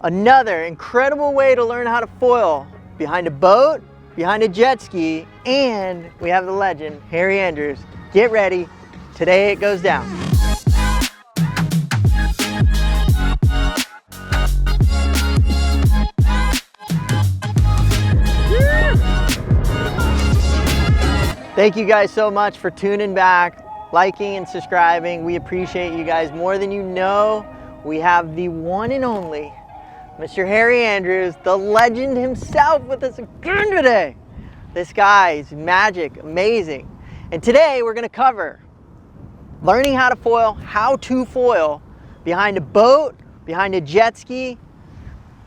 Another incredible way to learn how to foil behind a boat, behind a jet ski, and we have the legend, Harry Andrews. Get ready, today it goes down. Thank you guys so much for tuning back, liking and subscribing. We appreciate you guys more than you know. We have the one and only Mr. Harry Andrews, the legend himself, with us again today. This guy is magic, amazing. And today we're gonna cover learning how to foil behind a boat, behind a jet ski,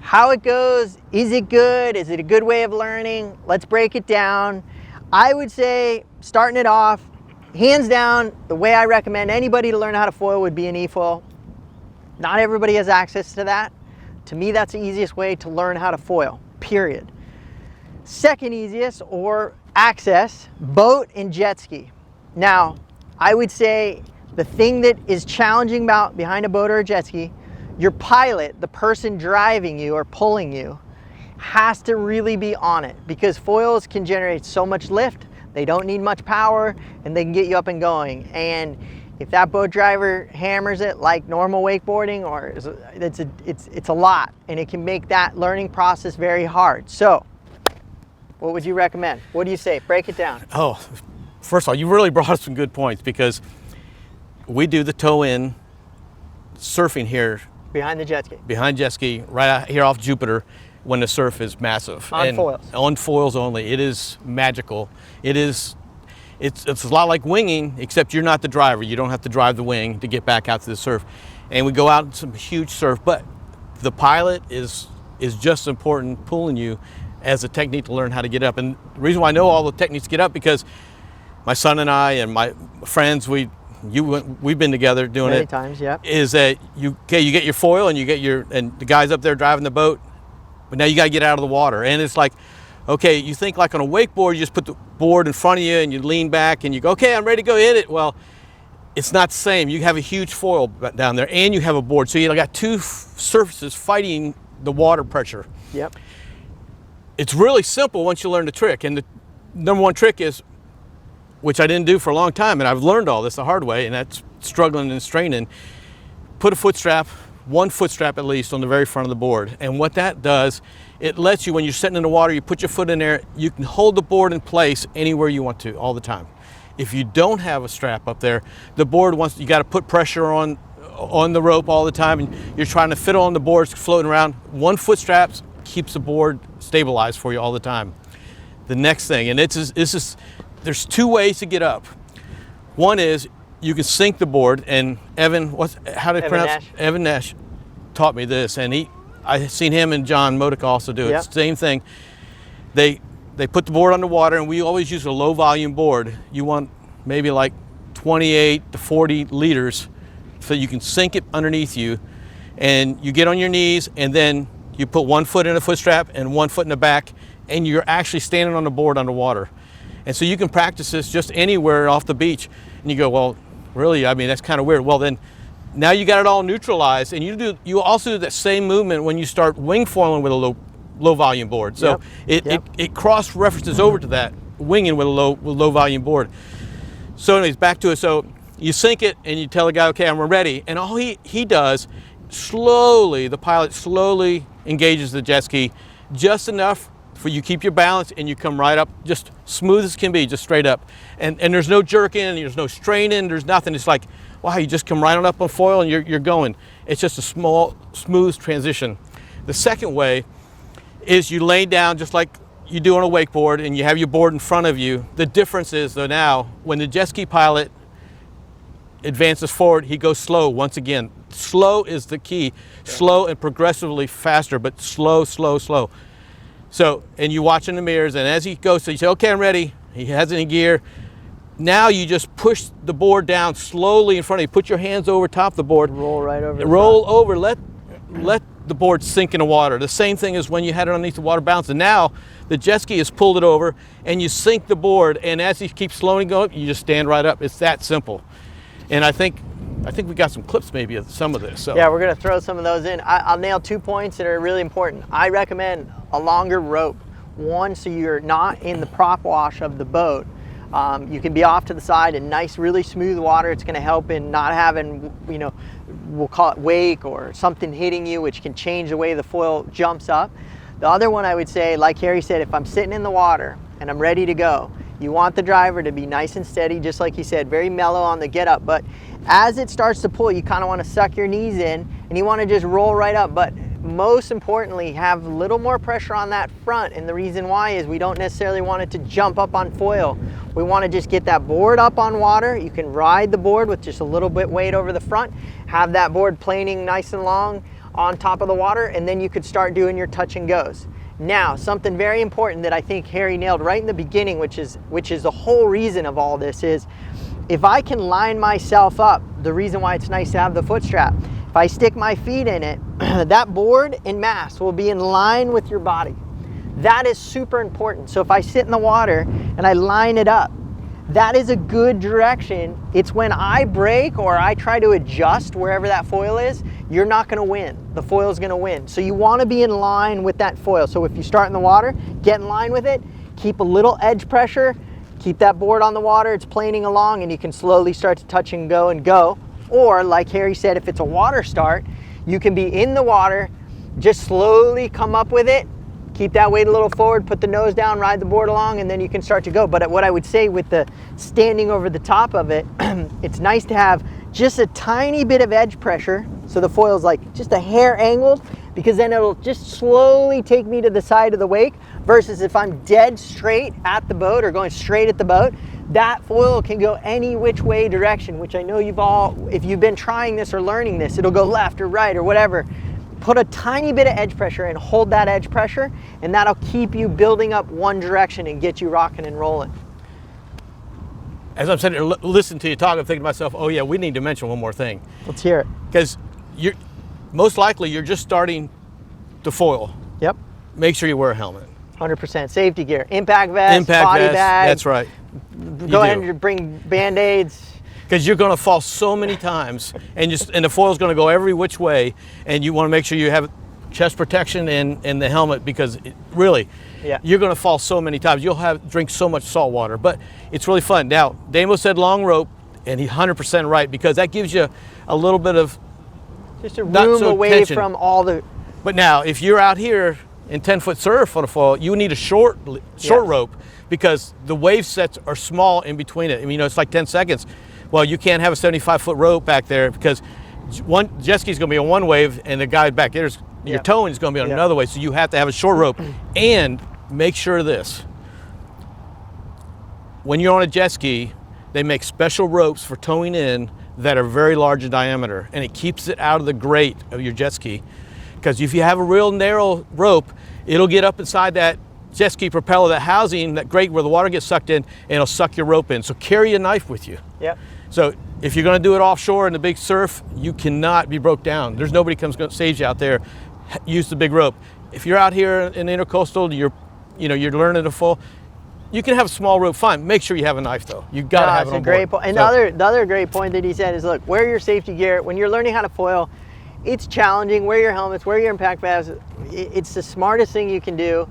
how it goes, is it good, is it a good way of learning? Let's break it down. I would say, starting it off, hands down, the way I recommend anybody to learn how to foil would be an e-foil. Not everybody has access to that. To me, that's the easiest way to learn how to foil, period. Second easiest, or access, boat and jet ski. Now, I would say the thing that is challenging about behind a boat or a jet ski, your pilot, the person driving you or pulling you, has to really be on it, because foils can generate so much lift, they don't need much power, and they can get you up and going. And if that boat driver hammers it like normal wakeboarding, or it's a lot, and it can make that learning process very hard. So what would you recommend? What do you say? Break it down. Oh, first of all, you really brought up some good points, because we do the toe-in surfing here. Behind the jet ski. Behind jet ski, right out here off Jupiter, when the surf is massive. On foils. On foils only. It is magical. It's a lot like winging, except you're not the driver. You don't have to drive the wing to get back out to the surf. And we go out in some huge surf, but the pilot is just as important pulling you as a technique to learn how to get up. And the reason why I know all the techniques to get up, because my son and I and my friends, we've been together doing many it. Times, yeah. Is that you get your foil, and and the guys up there driving the boat, but now you got to get out of the water. And it's like, okay, you think like on a wakeboard, you just put the board in front of you and you lean back and you go, okay, I'm ready to go hit it. Well, it's not the same. You have a huge foil down there and you have a board. So you got two surfaces fighting the water pressure. Yep. It's really simple once you learn the trick. And the number one trick is, which I didn't do for a long time, and I've learned all this the hard way, and that's struggling and straining. Put a foot strap, one foot strap at least, on the very front of the board. And what that does, it lets you, when you're sitting in the water, you put your foot in there, you can hold the board in place anywhere you want to, all the time. If you don't have a strap up there, the board you got to put pressure on the rope all the time, and you're trying to fiddle on the boards floating around. One foot strap keeps the board stabilized for you all the time. The next thing, and there's two ways to get up. One is you can sink the board, and Evan Nash taught me this, and I seen him and John Modica also do it. Yep. Same thing. They put the board on the water, and we always use a low volume board. You want maybe like 28 to 40 liters, so you can sink it underneath you, and you get on your knees, and then you put one foot in a foot strap and one foot in the back, and you're actually standing on the board underwater. And so you can practice this just anywhere off the beach. And you go, well, really, I mean, that's kind of weird. Well, then now you got it all neutralized, and you also do that same movement when you start wing foiling with a low volume board. So it cross references over to that winging with a low volume board. So anyways, back to it. So you sink it and you tell the guy, okay, I'm ready. And all he does, the pilot slowly engages the jet ski just enough for you keep your balance, and you come right up, just smooth as can be, just straight up. And there's no jerking, there's no straining, there's nothing. It's like, wow, you just come right on up on foil and you're going. It's just a small, smooth transition. The second way is you lay down just like you do on a wakeboard, and you have your board in front of you. The difference is, though, now when the jet ski pilot advances forward, he goes slow once again. Slow is the key. Slow and progressively faster, but slow, slow, slow. So, and you watch in the mirrors, and as he goes, so you say, okay, I'm ready. He has it in gear. Now you just push the board down slowly in front of you. Put your hands over top the board. Roll right over. Roll over. Let the board sink in the water. The same thing as when you had it underneath the water bouncing. Now the jet ski has pulled it over, and you sink the board, and as he keeps slowly going, you just stand right up. It's that simple. And I think I think we got some clips maybe of some of this. So. Yeah, we're gonna throw some of those in. I'll nail 2 points that are really important. I recommend a longer rope. One, so you're not in the prop wash of the boat. You can be off to the side in nice, really smooth water. It's gonna help in not having, you know, we'll call it wake or something hitting you, which can change the way the foil jumps up. The other one I would say, like Harry said, if I'm sitting in the water and I'm ready to go, you want the driver to be nice and steady, just like he said, very mellow on the get up. But as it starts to pull, you kind of want to suck your knees in and you want to just roll right up. But most importantly, have a little more pressure on that front. And the reason why is we don't necessarily want it to jump up on foil. We want to just get that board up on water. You can ride the board with just a little bit weight over the front, have that board planing nice and long on top of the water, and then you could start doing your touch and goes. Now, something very important that I think Harry nailed right in the beginning, which is the whole reason of all this, is if I can line myself up, the reason why it's nice to have the foot strap, if I stick my feet in it, that board and mast will be in line with your body. That is super important. So if I sit in the water and I line it up, that is a good direction. It's when I break or I try to adjust wherever that foil is, you're not gonna win. The foil's gonna win. So you wanna be in line with that foil. So if you start in the water, get in line with it, keep a little edge pressure, keep that board on the water, it's planing along, and you can slowly start to touch and go. Or like Harry said, if it's a water start, you can be in the water, just slowly come up with it, keep that weight a little forward, put the nose down, ride the board along, and then you can start to go. But what I would say with the standing over the top of it, it's nice to have just a tiny bit of edge pressure, so the foil's like just a hair angled, because then it'll just slowly take me to the side of the wake, versus if I'm dead straight at the boat or going straight at the boat, that foil can go any which way direction, which I know you've all, if you've been trying this or learning this, it'll go left or right or whatever. Put a tiny bit of edge pressure and hold that edge pressure, and that'll keep you building up one direction and get you rocking and rolling. As I'm sitting here listening to you talk, I'm thinking to myself, oh yeah, we need to mention one more thing. Let's hear it. Because you're most likely you're just starting to foil. Yep. Make sure you wear a helmet. 100%. Safety gear, impact vest, body vest, bag. that's right. Go ahead and bring Band-Aids. Because you're going to fall so many times, and the foil's going to go every which way, and you want to make sure you have chest protection and the helmet, because you're going to fall so many times. You'll drink so much salt water, but it's really fun. Now, Damo said long rope, and he's 100% right, because that gives you a little bit of just a room away tension from all the. But now, if you're out here in 10-foot surf on a foil, you need a short rope, because the wave sets are small in between it. I mean, it's like 10 seconds. Well, you can't have a 75-foot rope back there, because one jet ski's going to be on one wave, and the guy back there's your towing is going to be on another wave. So you have to have a short rope. And make sure of this: when you're on a jet ski, they make special ropes for towing in that are very large in diameter, and it keeps it out of the grate of your jet ski. Because if you have a real narrow rope, it'll get up inside that jet ski propeller, that housing, that grate where the water gets sucked in, and it'll suck your rope in. So carry a knife with you. Yep. So if you're going to do it offshore in the big surf, you cannot be broke down. There's nobody comes going to save you out there. Use the big rope. If you're out here in the intercoastal, you're learning to foil, you can have a small rope, fine. Make sure you have a knife though. You got to have it on board. That's a great point. And the other great point that he said is, look, wear your safety gear. When you're learning how to foil, it's challenging. Wear your helmets, wear your impact vests. It's the smartest thing you can do.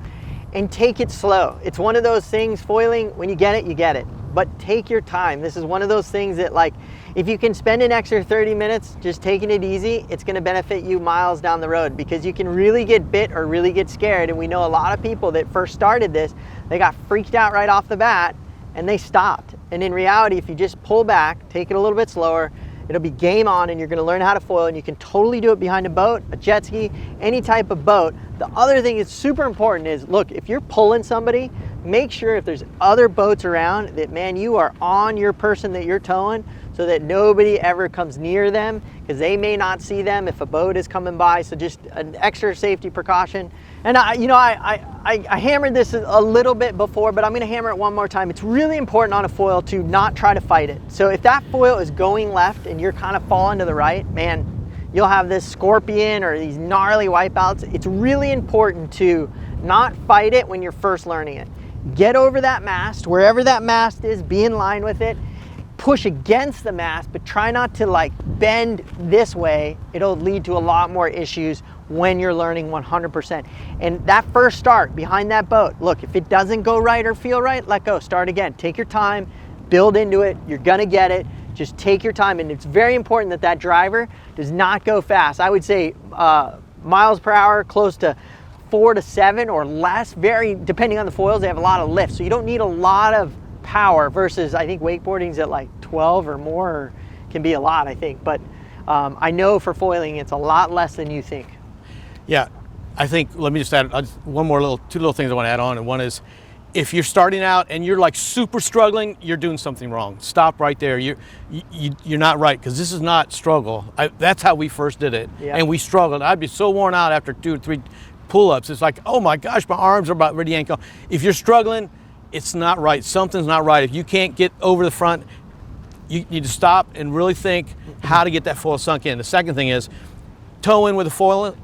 And take it slow. It's one of those things, foiling, when you get it, you get it. But take your time. This is one of those things that, like, if you can spend an extra 30 minutes just taking it easy, it's going to benefit you miles down the road, because you can really get bit or really get scared. And we know a lot of people that first started this, they got freaked out right off the bat and they stopped. And in reality, if you just pull back, take it a little bit slower, it'll be game on, and you're going to learn how to foil, and you can totally do it behind a boat, a jet ski, any type of boat. The other thing that's super important is, look, if you're pulling somebody, make sure if there's other boats around that, man, you are on your person that you're towing, so that nobody ever comes near them, because they may not see them if a boat is coming by. So just an extra safety precaution. And I hammered this a little bit before, but I'm going to hammer it one more time. It's really important on a foil to not try to fight it. So if that foil is going left and you're kind of falling to the right, man, you'll have this scorpion or these gnarly wipeouts. It's really important to not fight it when you're first learning it. Get over that mast, wherever that mast is, be in line with it. push against the mast, but try not to like bend this way. It'll lead to a lot more issues when you're learning 100%. And that first start behind that boat, look, if it doesn't go right or feel right, let go, start again. Take your time, build into it, you're gonna get it. Just take your time, and it's very important that that driver does not go fast. I would say miles per hour, close to 4 to 7 or less, very, depending on the foils, they have a lot of lift. So you don't need a lot of power versus, I think wakeboarding's at like 12 or more, or can be a lot, I think. But I know for foiling, it's a lot less than you think. Yeah, I think, let me just add two little things I want to add on. And one is, if you're starting out and you're like super struggling, you're doing something wrong. Stop right there. You're not right, because this is not struggle. That's how we first did it, and we struggled. I'd be so worn out after 2 or 3 pull-ups. It's like, oh my gosh, my arms are about ready to yank off. If you're struggling, it's not right. Something's not right. If you can't get over the front, you need to stop and really think how to get that foil sunk in. The second thing is, toe in with the foil.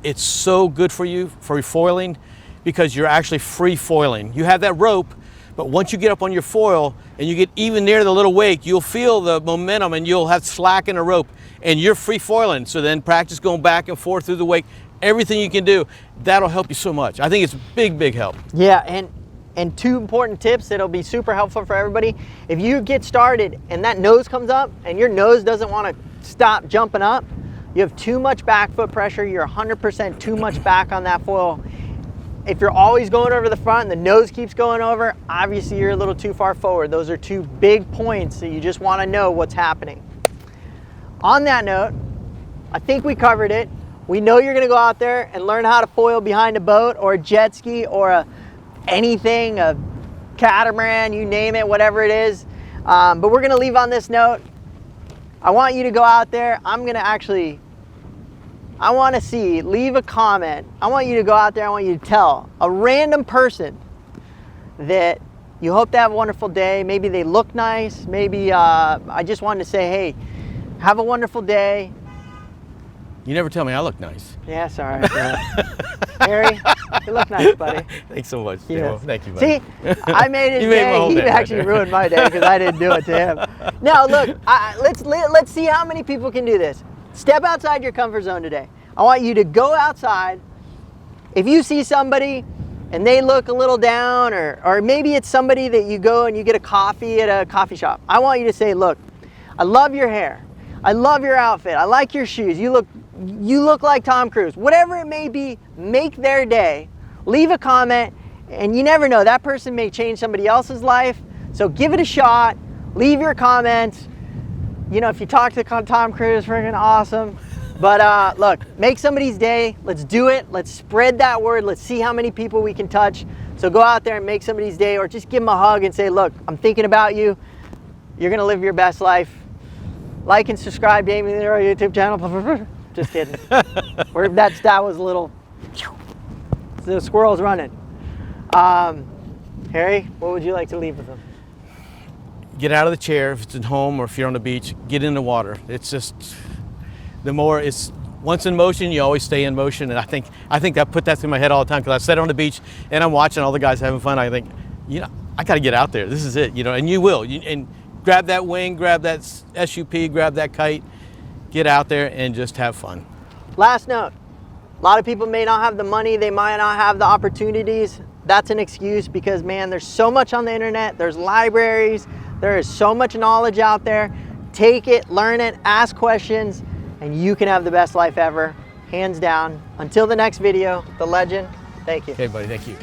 It's so good for you for foiling, because you're actually free foiling. You have that rope, but once you get up on your foil and you get even near the little wake, you'll feel the momentum and you'll have slack in the rope, and you're free foiling. So then practice going back and forth through the wake, everything you can do, that'll help you so much. I think it's a big, big help. Yeah, and 2 important tips that'll be super helpful for everybody. If you get started and that nose comes up and your nose doesn't want to stop jumping up, you have too much back foot pressure, you're 100% too much back on that foil. If you're always going over the front and the nose keeps going over, obviously you're a little too far forward. Those are 2 big points that you just want to know what's happening. On that note, I think we covered it. We know you're going to go out there and learn how to foil behind a boat or a jet ski or anything, a catamaran, you name it, whatever it is. But we're going to leave on this note. I want you to go out there. I want to see, leave a comment. I want you to go out there. I want you to tell a random person that you hope they have a wonderful day. Maybe they look nice. Maybe I just wanted to say, hey, have a wonderful day. You never tell me I look nice. Yeah, sorry. Harry, you look nice, buddy. Thanks so much. Yes. Thank you, buddy. See, I made his day. He actually ruined my day because I didn't do it to him. Now, look, let's see how many people can do this. Step outside your comfort zone today. I want you to go outside. If you see somebody and they look a little down, or maybe it's somebody that you go and you get a coffee at a coffee shop, I want you to say, look, I love your hair. I love your outfit. I like your shoes. You look like Tom Cruise. Whatever it may be, make their day. Leave a comment, and you never know. That person may change somebody else's life. So give it a shot. Leave your comments. You know, if you talk to Tom Cruise, freaking awesome. But look, make somebody's day. Let's do it. Let's spread that word. Let's see how many people we can touch. So go out there and make somebody's day, or just give them a hug and say, look, I'm thinking about you. You're going to live your best life. Like and subscribe, Damien LeRoy YouTube channel. Just kidding. That was a little, the squirrel's running. Harry, what would you like to leave with them? Get out of the chair if it's at home, or if you're on the beach, get in the water. It's just, once in motion, you always stay in motion. And I think I put that through my head all the time, because I sit on the beach and I'm watching all the guys having fun. I think, you know, I got to get out there. This is it, you know, and you will. And grab that wing, grab that SUP, grab that kite, get out there and just have fun. Last note, a lot of people may not have the money, they might not have the opportunities. That's an excuse, because man, there's so much on the internet, there's libraries, there is so much knowledge out there. Take it, learn it, ask questions, and you can have the best life ever, hands down. Until the next video, the legend, thank you. Okay, buddy, thank you.